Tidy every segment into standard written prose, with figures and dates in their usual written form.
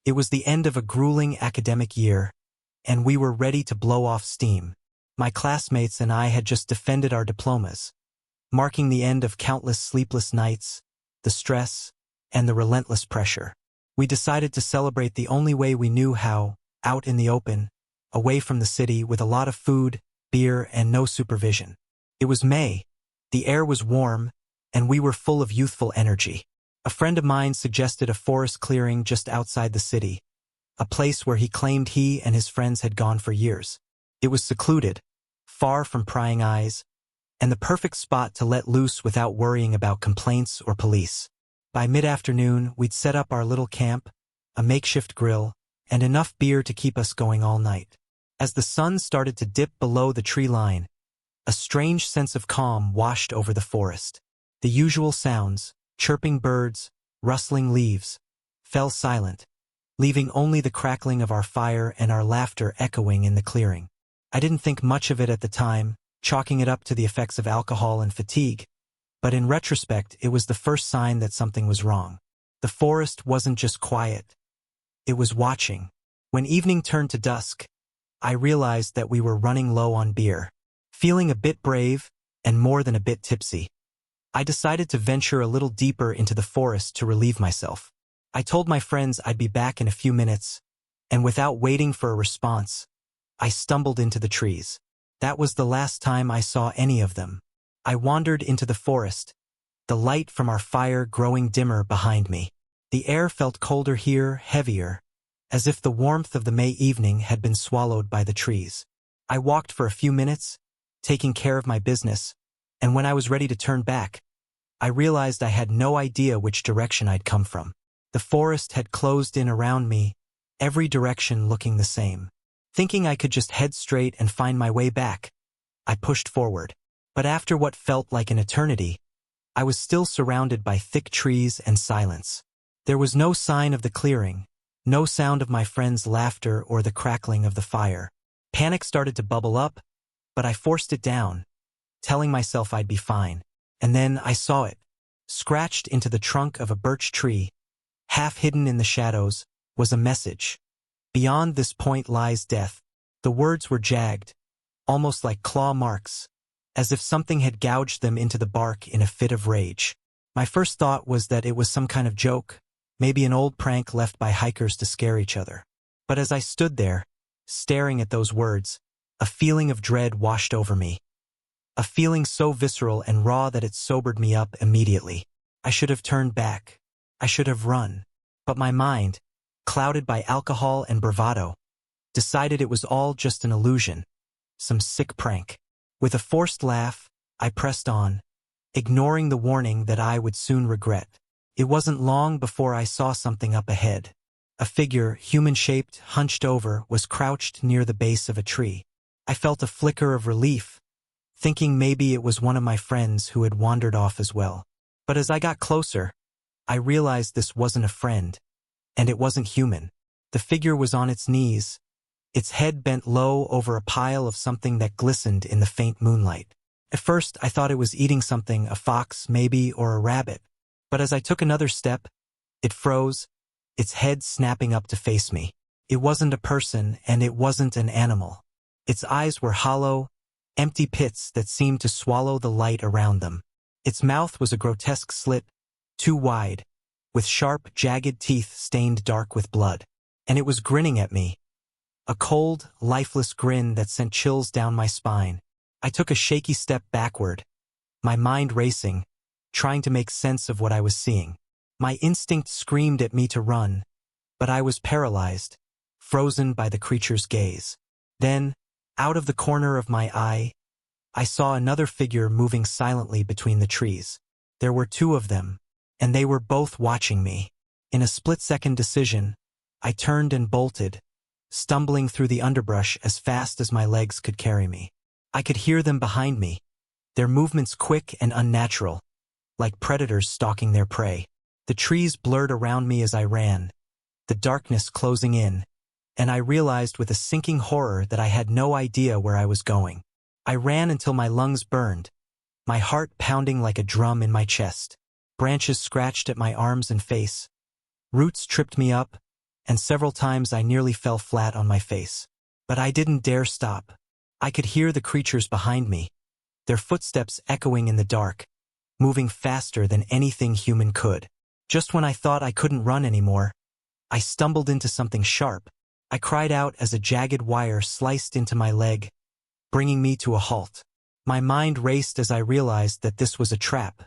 It was the end of a grueling academic year, and we were ready to blow off steam. My classmates and I had just defended our diplomas, marking the end of countless sleepless nights, the stress, and the relentless pressure. We decided to celebrate the only way we knew how, out in the open, away from the city with a lot of food, beer, and no supervision. It was May, the air was warm, and we were full of youthful energy. A friend of mine suggested a forest clearing just outside the city, a place where he claimed he and his friends had gone for years. It was secluded, far from prying eyes, and the perfect spot to let loose without worrying about complaints or police. By mid-afternoon, we'd set up our little camp, a makeshift grill, and enough beer to keep us going all night. As the sun started to dip below the tree line, a strange sense of calm washed over the forest. The usual sounds, chirping birds, rustling leaves, fell silent, leaving only the crackling of our fire and our laughter echoing in the clearing. I didn't think much of it at the time, chalking it up to the effects of alcohol and fatigue, but in retrospect it was the first sign that something was wrong. The forest wasn't just quiet, it was watching. When evening turned to dusk, I realized that we were running low on beer. Feeling a bit brave, and more than a bit tipsy, I decided to venture a little deeper into the forest to relieve myself. I told my friends I'd be back in a few minutes, and without waiting for a response, I stumbled into the trees. That was the last time I saw any of them. I wandered into the forest, the light from our fire growing dimmer behind me. The air felt colder here, heavier, as if the warmth of the May evening had been swallowed by the trees. I walked for a few minutes, taking care of my business, and when I was ready to turn back, I realized I had no idea which direction I'd come from. The forest had closed in around me, every direction looking the same. Thinking I could just head straight and find my way back, I pushed forward. But after what felt like an eternity, I was still surrounded by thick trees and silence. There was no sign of the clearing, no sound of my friends' laughter or the crackling of the fire. Panic started to bubble up, but I forced it down, telling myself I'd be fine. And then I saw it. Scratched into the trunk of a birch tree, half hidden in the shadows, was a message. Beyond this point lies death. The words were jagged, almost like claw marks, as if something had gouged them into the bark in a fit of rage. My first thought was that it was some kind of joke, maybe an old prank left by hikers to scare each other. But as I stood there, staring at those words, a feeling of dread washed over me. A feeling so visceral and raw that it sobered me up immediately. I should have turned back. I should have run. But my mind, clouded by alcohol and bravado, decided it was all just an illusion, some sick prank. With a forced laugh, I pressed on, ignoring the warning that I would soon regret. It wasn't long before I saw something up ahead. A figure, human-shaped, hunched over, was crouched near the base of a tree. I felt a flicker of relief, thinking maybe it was one of my friends who had wandered off as well. But as I got closer, I realized this wasn't a friend, and it wasn't human. The figure was on its knees, its head bent low over a pile of something that glistened in the faint moonlight. At first, I thought it was eating something, a fox maybe, or a rabbit. But as I took another step, it froze, its head snapping up to face me. It wasn't a person, and it wasn't an animal. Its eyes were hollow, empty pits that seemed to swallow the light around them. Its mouth was a grotesque slit, too wide, with sharp, jagged teeth stained dark with blood. And it was grinning at me. A cold, lifeless grin that sent chills down my spine. I took a shaky step backward, my mind racing, trying to make sense of what I was seeing. My instinct screamed at me to run, but I was paralyzed, frozen by the creature's gaze. Then, out of the corner of my eye, I saw another figure moving silently between the trees. There were two of them, and they were both watching me. In a split-second decision, I turned and bolted, stumbling through the underbrush as fast as my legs could carry me. I could hear them behind me, their movements quick and unnatural, like predators stalking their prey. The trees blurred around me as I ran, the darkness closing in, and I realized with a sinking horror that I had no idea where I was going. I ran until my lungs burned, my heart pounding like a drum in my chest. Branches scratched at my arms and face. Roots tripped me up, and several times I nearly fell flat on my face. But I didn't dare stop. I could hear the creatures behind me, their footsteps echoing in the dark, moving faster than anything human could. Just when I thought I couldn't run anymore, I stumbled into something sharp. I cried out as a jagged wire sliced into my leg, bringing me to a halt. My mind raced as I realized that this was a trap,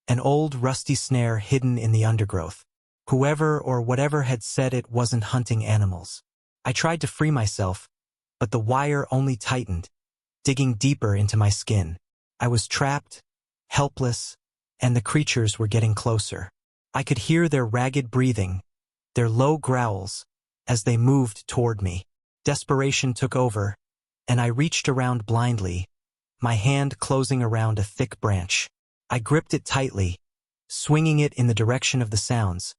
an old rusty snare hidden in the undergrowth. Whoever or whatever had set it wasn't hunting animals. I tried to free myself, but the wire only tightened, digging deeper into my skin. I was trapped, helpless, and the creatures were getting closer. I could hear their ragged breathing, their low growls, as they moved toward me. Desperation took over, and I reached around blindly, my hand closing around a thick branch. I gripped it tightly, swinging it in the direction of the sounds,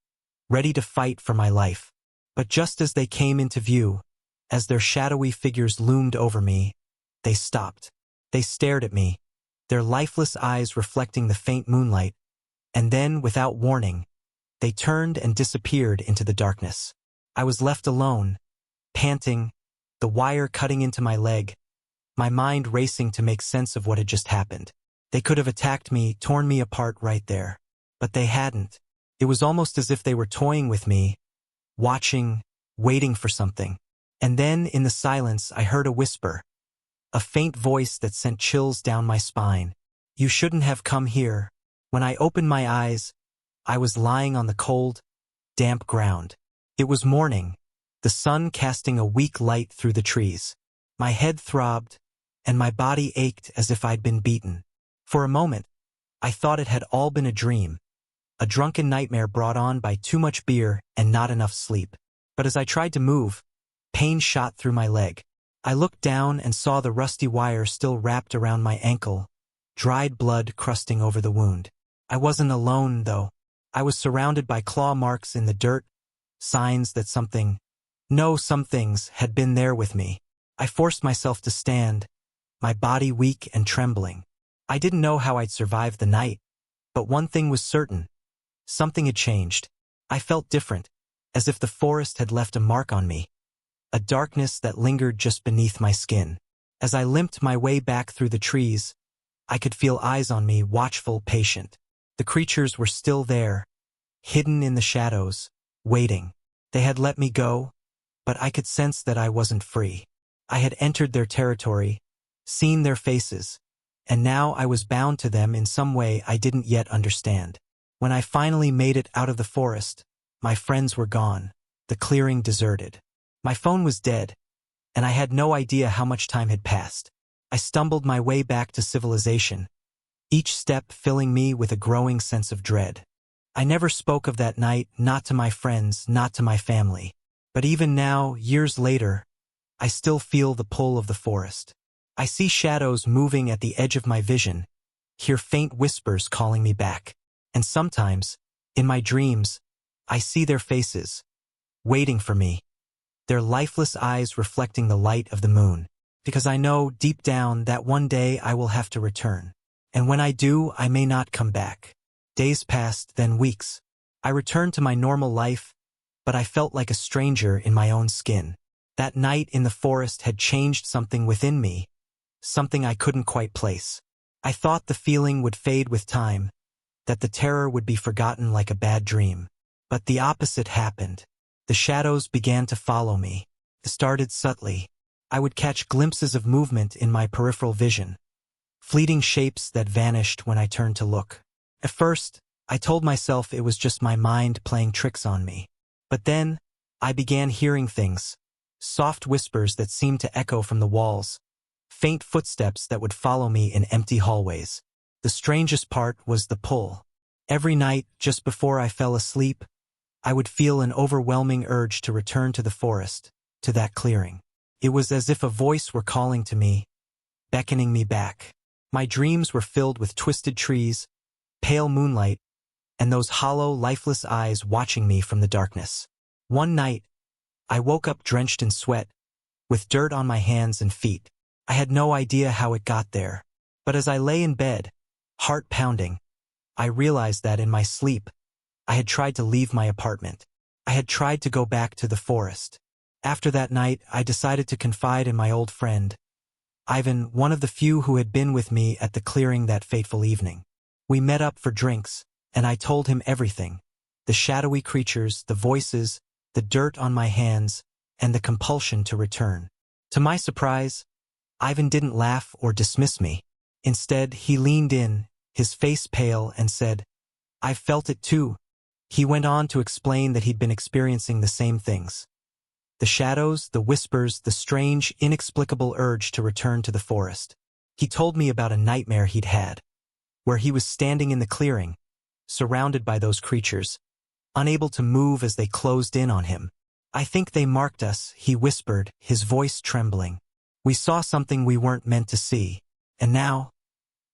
ready to fight for my life. But just as they came into view, as their shadowy figures loomed over me, they stopped. They stared at me, their lifeless eyes reflecting the faint moonlight, and then, without warning, they turned and disappeared into the darkness. I was left alone, panting, the wire cutting into my leg, my mind racing to make sense of what had just happened. They could have attacked me, torn me apart right there. But they hadn't. It was almost as if they were toying with me, watching, waiting for something. And then, in the silence, I heard a whisper, a faint voice that sent chills down my spine. "You shouldn't have come here." When I opened my eyes, I was lying on the cold, damp ground. It was morning, the sun casting a weak light through the trees. My head throbbed, and my body ached as if I'd been beaten. For a moment, I thought it had all been a dream, a drunken nightmare brought on by too much beer and not enough sleep. But as I tried to move, pain shot through my leg. I looked down and saw the rusty wire still wrapped around my ankle, dried blood crusting over the wound. I wasn't alone, though. I was surrounded by claw marks in the dirt, signs that some things had been there with me. I forced myself to stand, my body weak and trembling. I didn't know how I'd survive the night, but one thing was certain. Something had changed. I felt different, as if the forest had left a mark on me, a darkness that lingered just beneath my skin. As I limped my way back through the trees, I could feel eyes on me, watchful, patient. The creatures were still there, hidden in the shadows, waiting. They had let me go, but I could sense that I wasn't free. I had entered their territory, seen their faces, and now I was bound to them in some way I didn't yet understand. When I finally made it out of the forest, my friends were gone, the clearing deserted. My phone was dead, and I had no idea how much time had passed. I stumbled my way back to civilization, each step filling me with a growing sense of dread. I never spoke of that night, not to my friends, not to my family. But even now, years later, I still feel the pull of the forest. I see shadows moving at the edge of my vision, hear faint whispers calling me back. And sometimes, in my dreams, I see their faces, waiting for me, their lifeless eyes reflecting the light of the moon. Because I know, deep down, that one day I will have to return. And when I do, I may not come back. Days passed, then weeks. I returned to my normal life, but I felt like a stranger in my own skin. That night in the forest had changed something within me, something I couldn't quite place. I thought the feeling would fade with time, that the terror would be forgotten like a bad dream. But the opposite happened. The shadows began to follow me. It started subtly. I would catch glimpses of movement in my peripheral vision, fleeting shapes that vanished when I turned to look. At first, I told myself it was just my mind playing tricks on me. But then, I began hearing things, soft whispers that seemed to echo from the walls, faint footsteps that would follow me in empty hallways. The strangest part was the pull. Every night, just before I fell asleep, I would feel an overwhelming urge to return to the forest, to that clearing. It was as if a voice were calling to me, beckoning me back. My dreams were filled with twisted trees, pale moonlight, and those hollow, lifeless eyes watching me from the darkness. One night, I woke up drenched in sweat, with dirt on my hands and feet. I had no idea how it got there. But as I lay in bed, heart pounding, I realized that in my sleep, I had tried to leave my apartment. I had tried to go back to the forest. After that night, I decided to confide in my old friend, Ivan, one of the few who had been with me at the clearing that fateful evening. We met up for drinks, and I told him everything. The shadowy creatures, the voices, the dirt on my hands, and the compulsion to return. To my surprise, Ivan didn't laugh or dismiss me. Instead, he leaned in, his face pale, and said, "I felt it too." He went on to explain that he'd been experiencing the same things. The shadows, the whispers, the strange, inexplicable urge to return to the forest. He told me about a nightmare he'd had, where he was standing in the clearing, surrounded by those creatures, unable to move as they closed in on him. "I think they marked us," he whispered, his voice trembling. "We saw something we weren't meant to see, and now,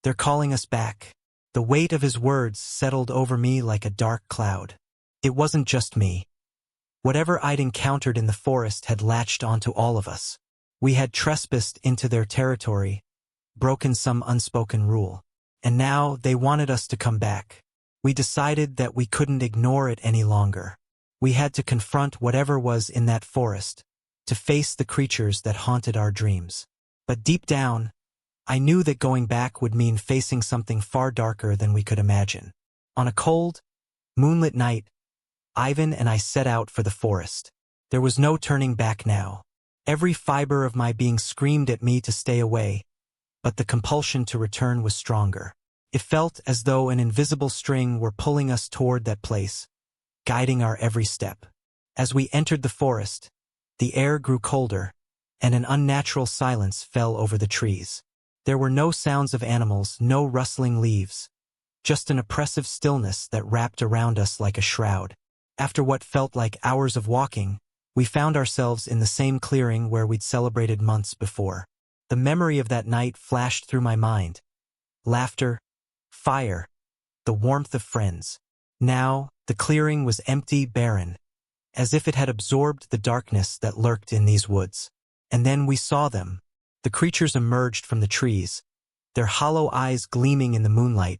they're calling us back." The weight of his words settled over me like a dark cloud. It wasn't just me. Whatever I'd encountered in the forest had latched onto all of us. We had trespassed into their territory, broken some unspoken rule, and now they wanted us to come back. We decided that we couldn't ignore it any longer. We had to confront whatever was in that forest, to face the creatures that haunted our dreams. But deep down, I knew that going back would mean facing something far darker than we could imagine. On a cold, moonlit night, Ivan and I set out for the forest. There was no turning back now. Every fiber of my being screamed at me to stay away, but the compulsion to return was stronger. It felt as though an invisible string were pulling us toward that place, guiding our every step. As we entered the forest, the air grew colder, and an unnatural silence fell over the trees. There were no sounds of animals, no rustling leaves, just an oppressive stillness that wrapped around us like a shroud. After what felt like hours of walking, we found ourselves in the same clearing where we'd celebrated months before. The memory of that night flashed through my mind. Laughter, fire, the warmth of friends. Now, the clearing was empty, barren, as if it had absorbed the darkness that lurked in these woods. And then we saw them. The creatures emerged from the trees, their hollow eyes gleaming in the moonlight,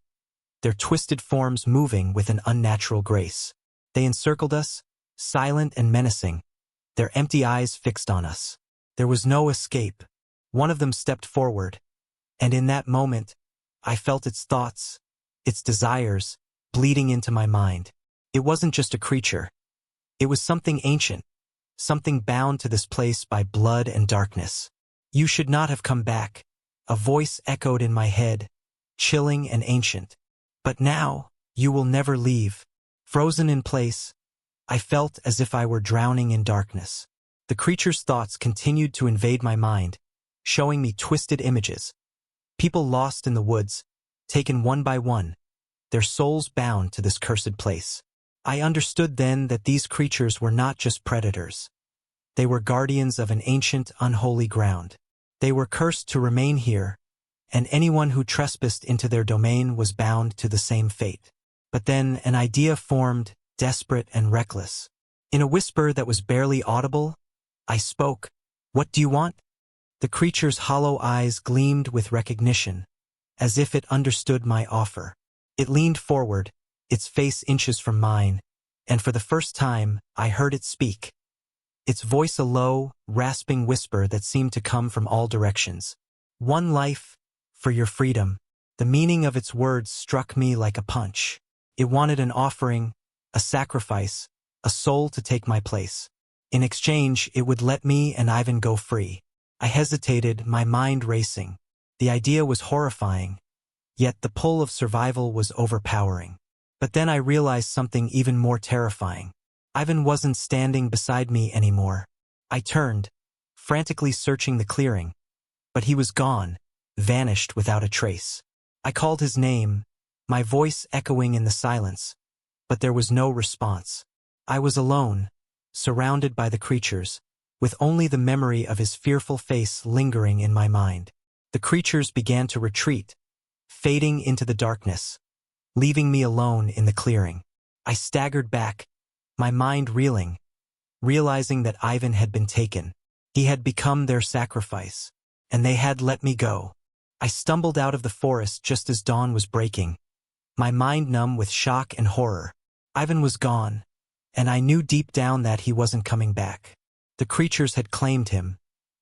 their twisted forms moving with an unnatural grace. They encircled us, silent and menacing, their empty eyes fixed on us. There was no escape. One of them stepped forward, and in that moment, I felt its thoughts, its desires, bleeding into my mind. It wasn't just a creature. It was something ancient, something bound to this place by blood and darkness. "You should not have come back," a voice echoed in my head, chilling and ancient. "But now, you will never leave." Frozen in place, I felt as if I were drowning in darkness. The creature's thoughts continued to invade my mind, showing me twisted images. People lost in the woods, taken one by one, their souls bound to this cursed place. I understood then that these creatures were not just predators. They were guardians of an ancient, unholy ground. They were cursed to remain here, and anyone who trespassed into their domain was bound to the same fate. But then an idea formed, desperate and reckless. In a whisper that was barely audible, I spoke. "What do you want?" The creature's hollow eyes gleamed with recognition, as if it understood my offer. It leaned forward, its face inches from mine, and for the first time, I heard it speak. Its voice a low, rasping whisper that seemed to come from all directions. "One life, for your freedom." The meaning of its words struck me like a punch. It wanted an offering, a sacrifice, a soul to take my place. In exchange, it would let me and Ivan go free. I hesitated, my mind racing. The idea was horrifying, yet the pull of survival was overpowering. But then I realized something even more terrifying. Ivan wasn't standing beside me anymore. I turned, frantically searching the clearing, but he was gone, vanished without a trace. I called his name, my voice echoing in the silence, but there was no response. I was alone, surrounded by the creatures, with only the memory of his fearful face lingering in my mind. The creatures began to retreat, fading into the darkness, leaving me alone in the clearing. I staggered back, my mind reeling, realizing that Ivan had been taken. He had become their sacrifice, and they had let me go. I stumbled out of the forest just as dawn was breaking, my mind numb with shock and horror. Ivan was gone, and I knew deep down that he wasn't coming back. The creatures had claimed him,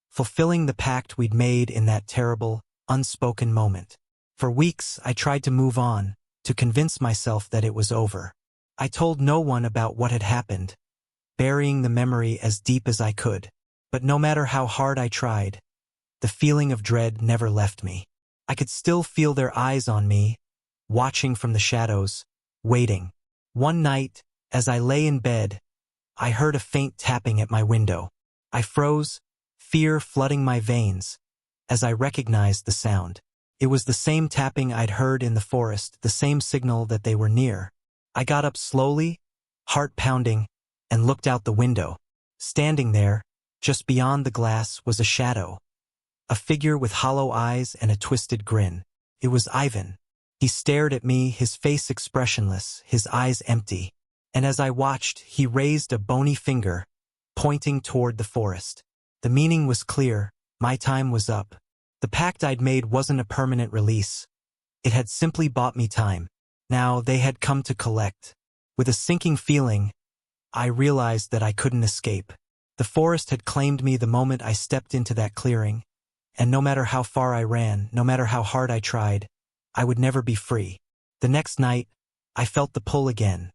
fulfilling the pact we'd made in that terrible, unspoken moment. For weeks, I tried to move on, to convince myself that it was over. I told no one about what had happened, burying the memory as deep as I could. But no matter how hard I tried, the feeling of dread never left me. I could still feel their eyes on me, watching from the shadows, waiting. One night, as I lay in bed, I heard a faint tapping at my window. I froze, fear flooding my veins, as I recognized the sound. It was the same tapping I'd heard in the forest, the same signal that they were near. I got up slowly, heart pounding, and looked out the window. Standing there, just beyond the glass, was a shadow. A figure with hollow eyes and a twisted grin. It was Ivan. He stared at me, his face expressionless, his eyes empty. And as I watched, he raised a bony finger, pointing toward the forest. The meaning was clear. My time was up. The pact I'd made wasn't a permanent release. It had simply bought me time. Now they had come to collect. With a sinking feeling, I realized that I couldn't escape. The forest had claimed me the moment I stepped into that clearing, and no matter how far I ran, no matter how hard I tried, I would never be free. The next night, I felt the pull again.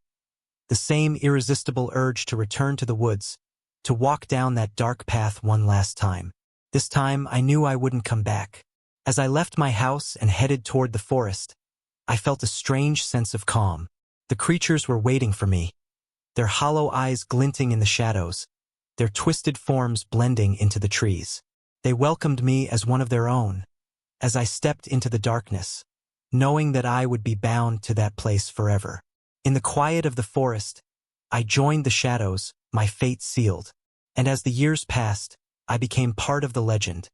The same irresistible urge to return to the woods, to walk down that dark path one last time. This time, I knew I wouldn't come back. As I left my house and headed toward the forest, I felt a strange sense of calm. The creatures were waiting for me, their hollow eyes glinting in the shadows, their twisted forms blending into the trees. They welcomed me as one of their own, as I stepped into the darkness, knowing that I would be bound to that place forever. In the quiet of the forest, I joined the shadows, my fate sealed. And as the years passed, I became part of the legend.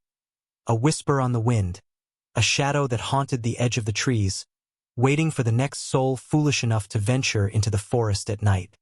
A whisper on the wind, a shadow that haunted the edge of the trees, waiting for the next soul foolish enough to venture into the forest at night.